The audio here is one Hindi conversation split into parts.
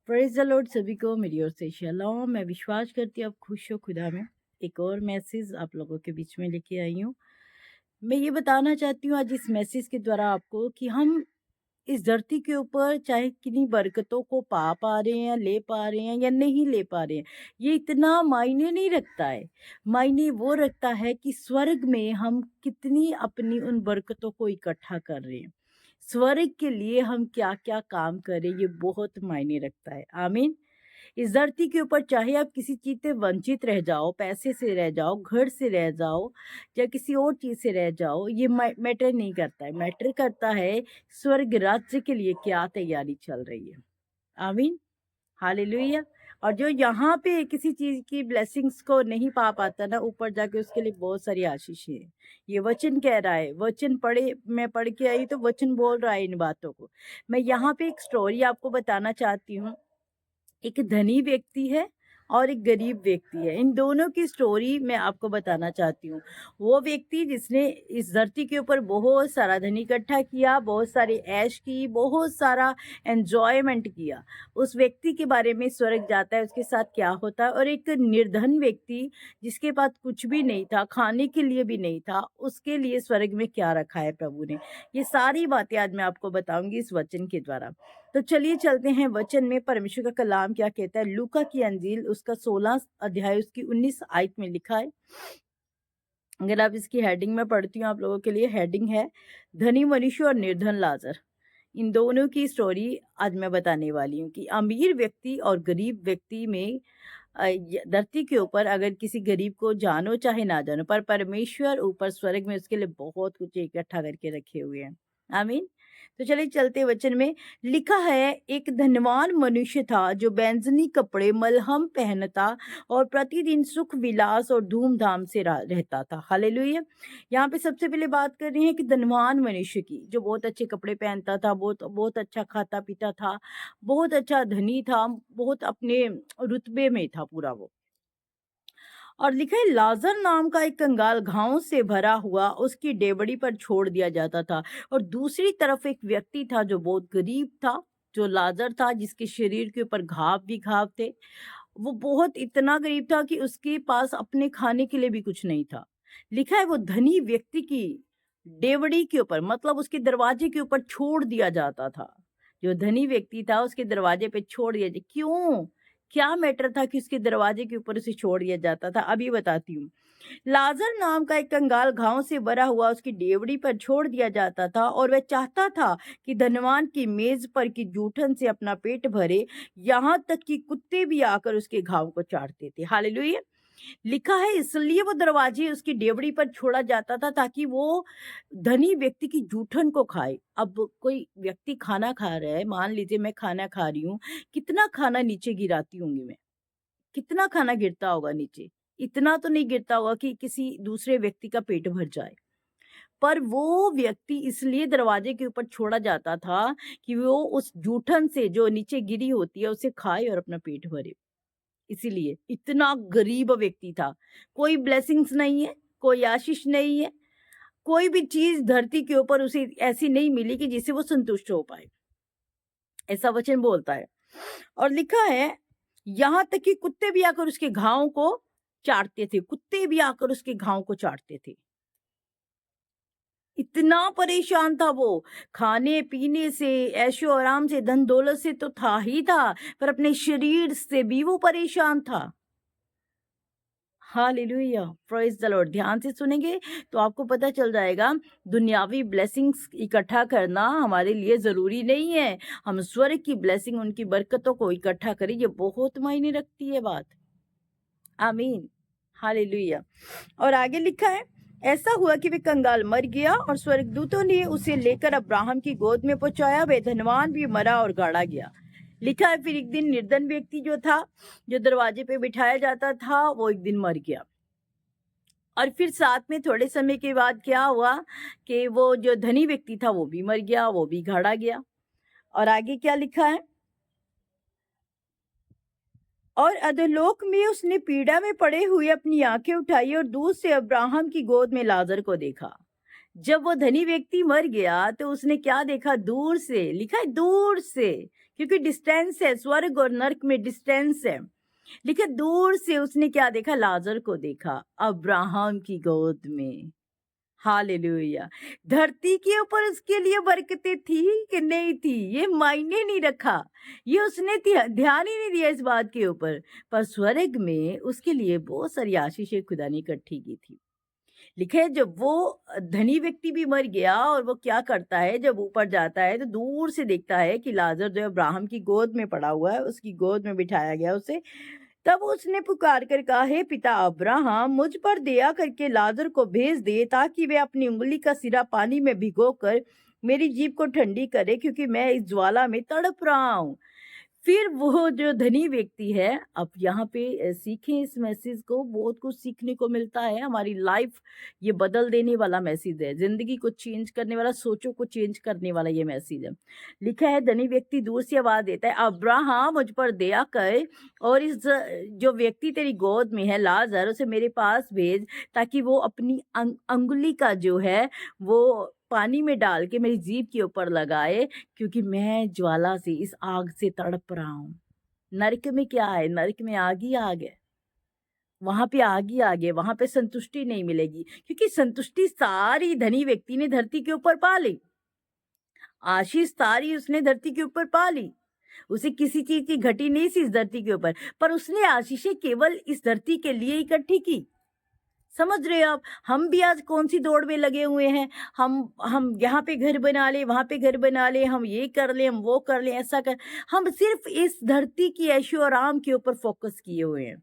प्रेज़ द लॉर्ड सभी को मेरी ओर से शलोम। मैं विश्वास करती हूँ आप खुश हो खुदा में। एक और मैसेज आप लोगों के बीच में लेके आई हूँ। मैं ये बताना चाहती हूँ आज इस मैसेज के द्वारा आपको कि हम इस धरती के ऊपर चाहे किन्हीं बरकतों को पा रहे हैं, ले पा रहे हैं या नहीं ले पा रहे हैं, ये इतना मायने नहीं रखता है। मायने वो रखता है कि स्वर्ग में हम कितनी अपनी उन बरकतों को इकट्ठा कर रहे हैं। स्वर्ग के लिए हम क्या-क्या काम करें, ये बहुत मायने रखता है। आमीन। इस धरती के ऊपर चाहे आप किसी चीज़ से वंचित रह जाओ, पैसे से रह जाओ, घर से रह जाओ या किसी और चीज़ से रह जाओ, ये मैटर नहीं करता है। मैटर करता है स्वर्ग राज्य के लिए क्या तैयारी चल रही है। आमीन, हालेलुया। और जो यहाँ पे किसी चीज़ की ब्लेसिंग्स को नहीं पा पाता ना, ऊपर जाके उसके लिए बहुत सारी आशीषें हैं। ये वचन कह रहा है, वचन मैं पढ़ के आई तो वचन बोल रहा है इन बातों को। मैं यहाँ पे एक स्टोरी आपको बताना चाहती हूँ। एक धनी व्यक्ति है और एक गरीब व्यक्ति है। इन दोनों की स्टोरी मैं आपको बताना चाहती हूँ। वो व्यक्ति जिसने इस धरती के ऊपर बहुत सारा धन इकट्ठा किया, बहुत सारी ऐश की, बहुत सारा एन्जॉयमेंट किया। उस व्यक्ति के बारे में स्वर्ग जाता है, उसके साथ क्या होता है। और एक निर्धन व्यक्ति जिसके पास कुछ भी नहीं था, खाने के लिए भी नहीं था, उसके लिए स्वर्ग में क्या रखा है प्रभु ने। ये सारी बातें आज मैं आपको बताऊँगी इस वचन के द्वारा। तो चलिए चलते हैं वचन में। परमेश्वर का कलाम क्या कहता है। लूका की अंजील उसका 16 अध्याय उसकी 19 आयत में लिखा है। अगर आप इसकी हेडिंग में पढ़ती हूँ, आप लोगों के लिए हेडिंग है धनी मनुष्य और निर्धन लाजर। इन दोनों की स्टोरी आज मैं बताने वाली हूँ कि अमीर व्यक्ति और गरीब व्यक्ति में धरती के ऊपर अगर किसी गरीब को जानो चाहे ना जानो, पर परमेश्वर ऊपर स्वर्ग में उसके लिए बहुत कुछ इकट्ठा करके रखे हुए हैं। आमीन। तो चलिए चलते वचन में। लिखा है एक धनवान मनुष्य था जो बैंजनी कपड़े मलहम पहनता और प्रतिदिन सुख विलास और धूमधाम से रहता था। हालेलुया। यहाँ पे सबसे पहले बात कर रहे हैं कि धनवान मनुष्य की, जो बहुत अच्छे कपड़े पहनता था, बहुत बहुत अच्छा खाता पीता था, बहुत अच्छा धनी था, बहुत अपने रुतबे में था पूरा वो। और लिखा है लाजर नाम का एक कंगाल घावों से भरा हुआ उसकी डेवड़ी पर छोड़ दिया जाता था। और दूसरी तरफ एक व्यक्ति था जो बहुत गरीब था, जो लाजर था, जिसके शरीर के ऊपर घाव भी घाव थे। वो बहुत इतना गरीब था कि उसके पास अपने खाने के लिए भी कुछ नहीं था। लिखा है वो धनी व्यक्ति की डेवड़ी के ऊपर, मतलब उसके दरवाजे के ऊपर छोड़ दिया जाता था। जो धनी व्यक्ति था उसके दरवाजे पे छोड़ दिया जाए। क्यों? क्या मैटर था कि उसके दरवाजे के ऊपर उसे छोड़ दिया जाता था? अभी बताती हूँ। लाजर नाम का एक कंगाल घाव से भरा हुआ उसकी डेवड़ी पर छोड़ दिया जाता था और वह चाहता था कि धनवान की मेज पर की जूठन से अपना पेट भरे, यहाँ तक कि कुत्ते भी आकर उसके घाव को चाटते थे। हालेलुया। लिखा है इसलिए वो दरवाजे उसकी डेवड़ी पर छोड़ा जाता था ताकि वो धनी व्यक्ति की जूठन को खाए। अब कोई व्यक्ति खाना खा रहा है, मान लीजिए मैं खाना खा रही हूँ, कितना खाना नीचे गिराती होंगी मैं, कितना खाना गिरता होगा नीचे। इतना तो नहीं गिरता होगा कि किसी दूसरे व्यक्ति का पेट भर जाए। पर वो व्यक्ति इसलिए दरवाजे के ऊपर छोड़ा जाता था कि वो उस जूठन से जो नीचे गिरी होती है उसे खाए और अपना पेट भरे। इसीलिए इतना गरीब व्यक्ति था। कोई ब्लेसिंग्स नहीं है, कोई आशीष नहीं है, कोई भी चीज़ धरती के ऊपर उसे ऐसी नहीं मिली कि जिससे वो संतुष्ट हो पाए। ऐसा वचन बोलता है। और लिखा है यहाँ तक कि कुत्ते भी आकर उसके घावों को चाटते थे। कुत्ते भी आकर उसके घाव को चाटते थे। इतना परेशान था वो, खाने-पीने से, ऐशो-आराम से, धन-दौलत से तो था ही था, पर अपने शरीर से भी वो परेशान था। Hallelujah, praise the Lord. ध्यान से सुनेंगे तो आपको पता चल जाएगा दुनियावी ब्लेसिंग्स इकट्ठा करना हमारे लिए ज़रूरी नहीं है। हम स्वर्ग की ब्लेसिंग, उनकी बरकतों को इकट्ठा करें, ये बहुत मायने रखती है बात। आमीन, हालेलुया। और आगे लिखा है ऐसा हुआ कि वे कंगाल मर गया और स्वर्गदूतों ने उसे लेकर अब्राहम की गोद में पहुंचाया। वे धनवान भी मरा और गाड़ा गया। लिखा है फिर एक दिन निर्धन व्यक्ति जो था, जो दरवाजे पे बिठाया जाता था, वो एक दिन मर गया। और फिर साथ में थोड़े समय के बाद क्या हुआ कि वो जो धनी व्यक्ति था वो भी मर गया, वो भी गाड़ा गया। और आगे क्या लिखा है, और अधोलोक में उसने पीड़ा में पड़े हुए अपनी आंखें उठाई और दूर से अब्राहम की गोद में लाजर को देखा। जब वो धनी व्यक्ति मर गया तो उसने क्या देखा? दूर से। लिखा है दूर से, क्योंकि डिस्टेंस है, स्वर्ग और नरक में डिस्टेंस है। लेकिन दूर से उसने क्या देखा? लाजर को देखा, अब्राहम की गोद में। हालेलुया। धरती के ऊपर उसके लिए बरकतें थी कि नहीं थी, ये मायने नहीं रखा, ये उसने ध्यान ही नहीं दिया इस बात के ऊपर। पर स्वर्ग में उसके लिए बहुत सारी आशीषें खुदा ने इकट्ठी की थी। लिखा है जब वो धनी व्यक्ति भी मर गया और वो क्या करता है, जब ऊपर जाता है तो दूर से देखता है कि लाजर जो अब्राहम की गोद में पड़ा हुआ है, उसकी गोद में बिठाया गया उसे। तब उसने पुकार कर कहा, हे पिता अब्राहम, मुझ पर दया करके लाजर को भेज दे, ताकि वे अपनी उंगली का सिरा पानी में भिगोकर मेरी जीभ को ठंडी करे, क्योंकि मैं इस ज्वाला में तड़प रहा हूँ। फिर वो जो धनी व्यक्ति है, अब यहाँ पे सीखें इस मैसेज को, बहुत कुछ सीखने को मिलता है। हमारी लाइफ ये बदल देने वाला मैसेज है, जिंदगी को चेंज करने वाला, सोचों को चेंज करने वाला ये मैसेज है। लिखा है धनी व्यक्ति दूर से आवाज देता है, अब्राहम मुझ पर दया कर और इस जो व्यक्ति तेरी गोद में है लाजर, उसे मेरे पास भेज, ताकि वो अपनी अंगुली का जो है वो पानी में डाल के मेरी जीभ के ऊपर लगाए, क्योंकि मैं ज्वाला से, इस आग से तड़प रहा हूँ। नरक में क्या है? नरक में आग ही आग है, वहां पे आग ही आग है, वहां पे संतुष्टि नहीं मिलेगी, क्योंकि संतुष्टि सारी धनी व्यक्ति ने धरती के ऊपर पा ली, आशीष सारी उसने धरती के ऊपर पा ली, उसे किसी चीज की घटी नहीं सी इस धरती के ऊपर, पर उसने आशीषें केवल इस धरती के लिए इकट्ठी की। समझ रहे हो आप? हम भी आज कौन सी दौड़ में लगे हुए हैं। हम यहाँ पे घर बना ले, वहां पे घर बना ले, हम ये कर ले, हम वो कर ले, ऐसा कर, हम सिर्फ इस धरती की ऐशो आराम के ऊपर फोकस किए हुए हैं।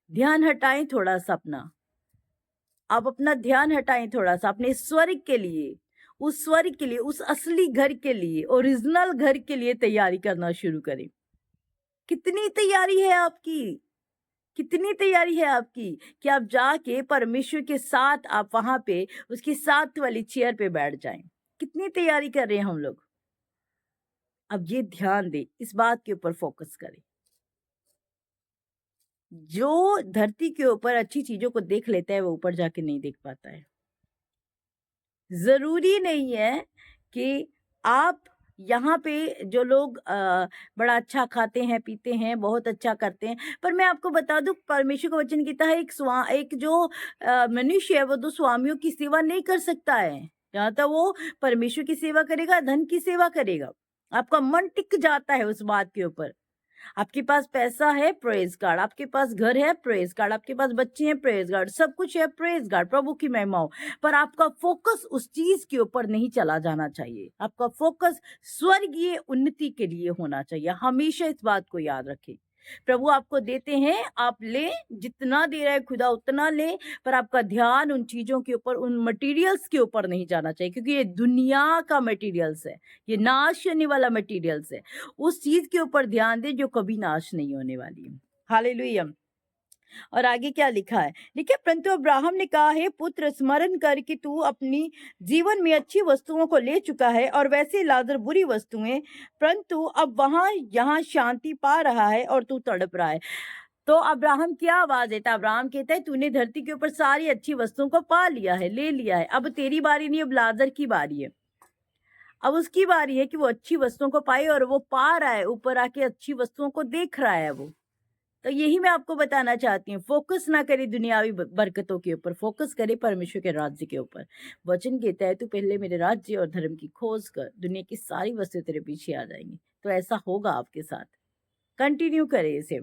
ध्यान हटाएं थोड़ा सा अपना, आप अपना ध्यान हटाएं थोड़ा सा अपने स्वर्ग के लिए, उस स्वर्ग के लिए, उस असली घर के लिए, ओरिजिनल घर के लिए तैयारी करना शुरू करें। कितनी तैयारी है आपकी? कितनी तैयारी है आपकी कि आप जाके परमेश्वर के साथ आप वहां पे उसकी साथ वाली चेयर पे बैठ जाएं? कितनी तैयारी कर रहे हैं हम लोग? अब ये ध्यान दें, इस बात के ऊपर फोकस करें। जो धरती के ऊपर अच्छी चीजों को देख लेता है वो ऊपर जाके नहीं देख पाता है। जरूरी नहीं है कि आप यहाँ पे जो लोग बड़ा अच्छा खाते हैं, पीते हैं, बहुत अच्छा करते हैं, पर मैं आपको बता दूं परमेश्वर का वचन कहता है एक जो मनुष्य है वो दो स्वामियों की सेवा नहीं कर सकता है। या तो वो परमेश्वर की सेवा करेगा, धन की सेवा करेगा। आपका मन टिक जाता है उस बात के ऊपर। आपके पास पैसा है, प्रेज गॉड, आपके पास घर है, प्रेज गॉड, आपके पास बच्चे हैं, प्रेज गॉड, सब कुछ है, प्रेज गॉड, प्रभु की महिमा हो। पर आपका फोकस उस चीज के ऊपर नहीं चला जाना चाहिए। आपका फोकस स्वर्गीय उन्नति के लिए होना चाहिए। हमेशा इस बात को याद रखें। प्रभु आपको देते हैं, आप ले, जितना दे रहा है खुदा उतना ले, पर आपका ध्यान उन चीजों के ऊपर, उन मटेरियल्स के ऊपर नहीं जाना चाहिए, क्योंकि ये दुनिया का मटेरियल्स है, ये नाश होने वाला मटेरियल्स है। उस चीज के ऊपर ध्यान दे जो कभी नाश नहीं होने वाली है। हालेलुया। और आगे क्या लिखा है? देखिए, परंतु अब्राहम ने कहा, है पुत्र, स्मरण कर कि तू अपनी जीवन में अच्छी वस्तुओं को ले चुका है और वैसे लाजर बुरी वस्तुएं, परंतु अब वहां यहाँ शांति पा रहा है और तू तड़प रहा है। तो अब्राहम क्या आवाज देता है? अब्राहम कहता है तूने धरती के ऊपर सारी अच्छी वस्तुओं को पा लिया है, ले लिया है, अब तेरी बारी नहीं, अब लाजर की बारी है। अब उसकी बारी है कि वो अच्छी वस्तुओं को पाए, और वो पा रहा है, ऊपर आके अच्छी वस्तुओं को देख रहा है वो। तो यही मैं आपको बताना चाहती हूँ, फोकस ना करे दुनियावी बरकतों के ऊपर, फोकस करे परमेश्वर के राज्य के ऊपर। वचन कहता है तू पहले मेरे राज्य और धर्म की खोज कर, दुनिया की सारी वस्तुएं तेरे पीछे आ जाएंगी। तो ऐसा होगा आपके साथ। कंटिन्यू करे इसे।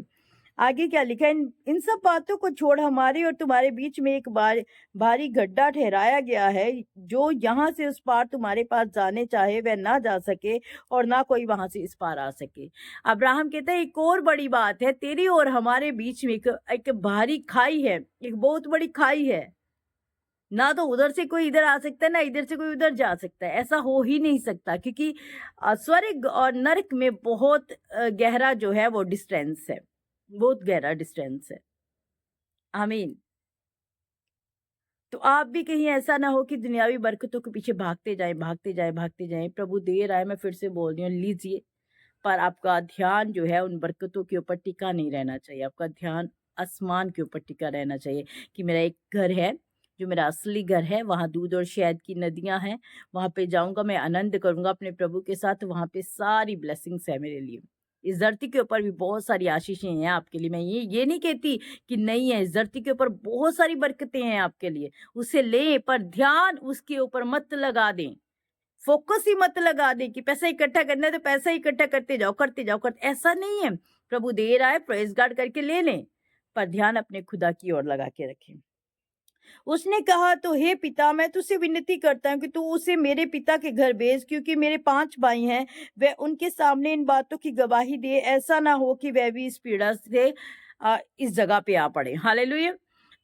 आगे क्या लिखा है? इन सब बातों को छोड़ हमारे और तुम्हारे बीच में एक भारी गड्ढा ठहराया गया है, जो यहाँ से उस पार तुम्हारे पास जाने चाहे वह ना जा सके, और ना कोई वहां से इस पार आ सके। अब्राहम कहता है एक और बड़ी बात है, तेरी और हमारे बीच में एक भारी खाई है, एक बहुत बड़ी खाई है। ना तो उधर से कोई इधर आ सकता है, ना इधर से कोई उधर जा सकता है। ऐसा हो ही नहीं सकता, क्योंकि स्वर्ग और नरक में बहुत गहरा जो है वो डिस्टेंस है, बहुत गहरा डिस्टेंस है। आमीन। तो आप भी कहीं ऐसा ना हो कि दुनियावी बरकतों के पीछे भागते जाएं, भागते जाएं, भागते जाएं। प्रभु दे रहा है, मैं फिर से बोल रही हूँ, लीजिए, पर आपका ध्यान जो है उन बरकतों के ऊपर टिका नहीं रहना चाहिए। आपका ध्यान आसमान के ऊपर टिका रहना चाहिए कि मेरा एक घर है, जो मेरा असली घर है, वहां दूध और शहद की नदियां हैं, वहां पे जाऊंगा, मैं आनंद करूंगा अपने प्रभु के साथ, वहां पे सारी ब्लेसिंग्स है मेरे लिए। इस धरती के ऊपर भी बहुत सारी आशीषें हैं आपके लिए। मैं ये नहीं कहती कि नहीं है, इस धरती के ऊपर बहुत सारी बरकतें हैं आपके लिए। उसे लें, पर ध्यान उसके ऊपर मत लगा दें। फ़ोकस ही मत लगा दें कि पैसा इकट्ठा करना है तो पैसा इकट्ठा करते जाओ, करते जाओ, ऐसा नहीं है। प्रभु दे रहा है, प्रेज़ गॉड करके ले लें, पर ध्यान अपने खुदा की ओर लगा के रखें। उसने कहा, तो हे पिता, मैं तुझसे विनती करता हूँ कि तू उसे मेरे पिता के घर भेज, क्योंकि मेरे 5 भाई हैं। वह उनके सामने इन बातों की गवाही दे, ऐसा ना हो कि वह भी इस पीड़ा से इस जगह पे आ पड़े। हालेलुया।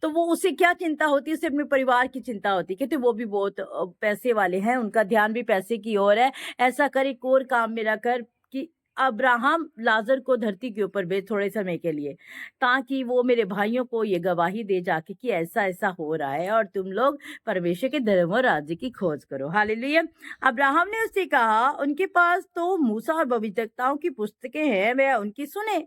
तो वो उसे क्या चिंता होती है, उसे अपने परिवार की चिंता होती है। कहते वो भी बहुत पैसे वाले हैं, उनका ध्यान भी पैसे की ओर है। ऐसा कर, एक और काम मेरा कर कि अब्राहम लाजर को धरती के ऊपर भेज थोड़े समय के लिए, ताकि वो मेरे भाइयों को ये गवाही दे जाके कि ऐसा-ऐसा हो रहा है और तुम लोग परमेश्वर के धर्म और राज्य की खोज करो। हालेलुया। अब्राहम ने उससे कहा, उनके पास तो मूसा और भविष्यवक्ताओं की पुस्तकें हैं, वह उनकी सुने।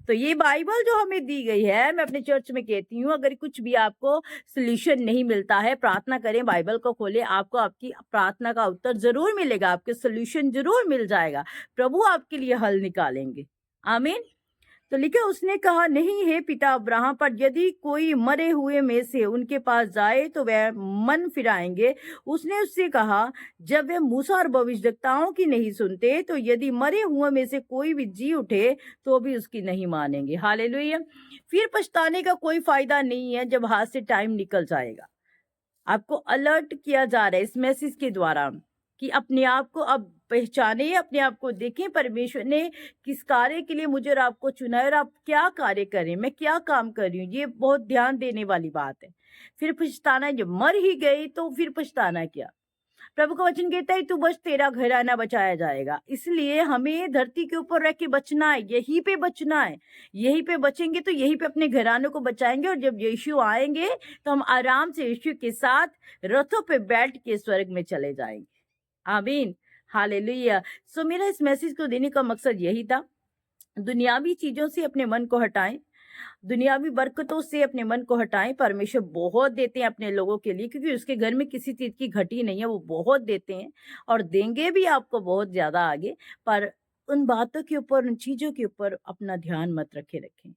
तो ये बाइबल जो हमें दी गई है, मैं अपने चर्च में कहती हूँ, अगर कुछ भी आपको सॉल्यूशन नहीं मिलता है, प्रार्थना करें, बाइबल को खोलें, आपको आपकी प्रार्थना का उत्तर ज़रूर मिलेगा, आपके सॉल्यूशन ज़रूर मिल जाएगा। प्रभु आपके लिए हल निकालेंगे। आमीन। तो लिखा, उसने कहा, नहीं हे पिता अब्राहम, पर यदि कोई मरे हुए में से उनके पास जाए तो वह मन फिराएंगे। उसने उससे कहा, जब वे मूसा और भविष्यद्वक्ताओं की नहीं सुनते, तो यदि मरे हुए में से कोई भी जी उठे तो भी उसकी नहीं मानेंगे। हालेलुया। फिर पछताने का कोई फायदा नहीं है, जब हाथ से टाइम निकल जाएगा। आपको अलर्ट किया जा रहा है इस मैसेज के द्वारा कि अपने आप को अब पहचाने, अपने आप को देखें, परमेश्वर ने किस कार्य के लिए मुझे और आपको चुना है और आप क्या कार्य करें, मैं क्या काम कर रही हूँ, ये बहुत ध्यान देने वाली बात है। फिर पछताना, जब मर ही गई तो फिर पछताना क्या। प्रभु का वचन कहता है, तू बच, तेरा घराना बचाया जाएगा। इसलिए हमें धरती के ऊपर रह के बचना है, यहीं पे बचना है। यहीं पे बचेंगे तो यहीं पे अपने घरानों को बचाएंगे, और जब यीशु आएंगे तो हम आराम से यीशु के साथ रथों पे बैठ के स्वर्ग में चले जाएंगे। आमीन। हालेलुया। सो मेरा इस मैसेज को देने का मकसद यही था, दुनियावी चीजों से अपने मन को हटाएं, दुनियावी बरकतों से अपने मन को हटाएं। परमेश्वर बहुत देते हैं अपने लोगों के लिए, क्योंकि उसके घर में किसी चीज की घटी नहीं है, वो बहुत देते हैं और देंगे भी आपको बहुत ज्यादा आगे। पर उन बातों के ऊपर, उन चीजों के ऊपर अपना ध्यान मत रखें।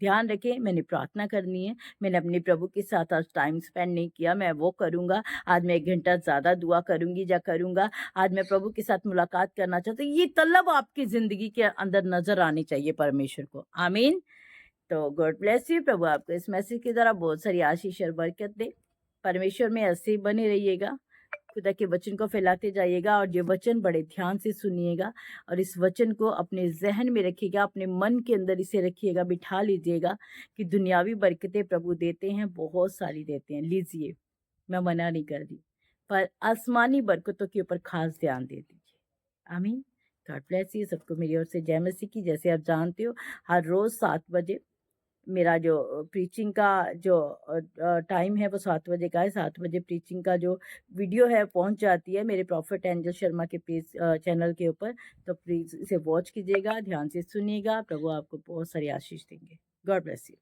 ध्यान रखें, मैंने प्रार्थना करनी है, मैंने अपने प्रभु के साथ आज टाइम स्पेंड नहीं किया, मैं वो करूँगा। आज मैं 1 घंटा ज़्यादा दुआ करूँगी या करूँगा। आज मैं प्रभु के साथ मुलाकात करना चाहती हूँ। ये तलब आपकी ज़िंदगी के अंदर नज़र आनी चाहिए परमेश्वर को। आमीन। तो गॉड ब्लेस यू। प्रभु आपको इस मैसेज के द्वारा बहुत सारी आशीष और बरकत दे। परमेश्वर में ऐसे ही बने रहिएगा, खुदा के वचन को फैलाते जाइएगा और ये वचन बड़े ध्यान से सुनिएगा और इस वचन को अपने ज़हन में रखिएगा, अपने मन के अंदर इसे रखिएगा, बिठा लीजिएगा कि दुनियावी बरकतें प्रभु देते हैं, बहुत सारी देते हैं, लीजिए, मैं मना नहीं कर रही, पर आसमानी बरकतों के ऊपर खास ध्यान दे दीजिए। आमीन। God bless you. सबको मेरी ओर से जय मसीह की। जैसे आप जानते हो, हर रोज़ 7 बजे मेरा जो प्रीचिंग का जो टाइम है वो 7 बजे का है। 7 बजे प्रीचिंग का जो वीडियो है पहुंच जाती है मेरे प्रॉफिट एंजल शर्मा के पेज चैनल के ऊपर। तो प्लीज़ इसे वॉच कीजिएगा, ध्यान से सुनिएगा। प्रभु आपको बहुत सारी आशीष देंगे। God bless you.